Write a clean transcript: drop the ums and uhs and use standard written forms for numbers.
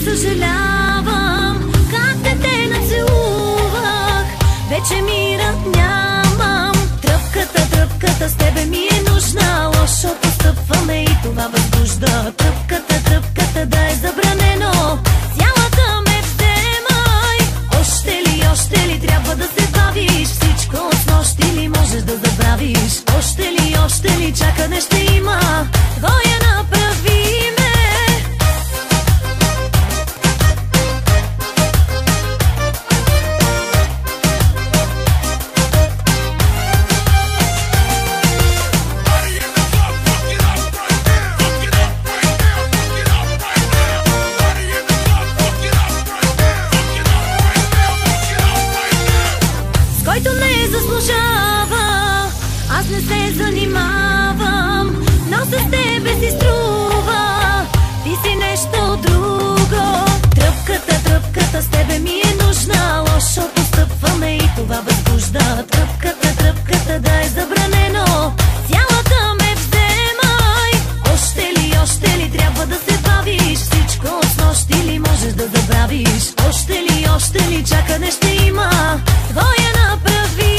Съжалявам, как те нацелувах. Вече мирът нямам. Тръпката с тебе ми е нужна. Лошо постъпваме и това възбужда. Тръпката да е забранено. Цялата ме вземай. Още ли трябва да се бавиш? Всичко от снощи ли можеш да забравиш? Още ли чакане ще има? Твоя направи ме. Който не заслужава, аз не се занимавам, но с тебе си струва, ти си нещо друго. Тръпката с тебе ми е нужна. Лошо постъпваме и това възбужда. Тръпката да е забранено. Цялата ме вземай. Още ли трябва да се бавиш? Всичко от снощи ли можеш да забравиш? Още ли чакане ще има? Твоя направи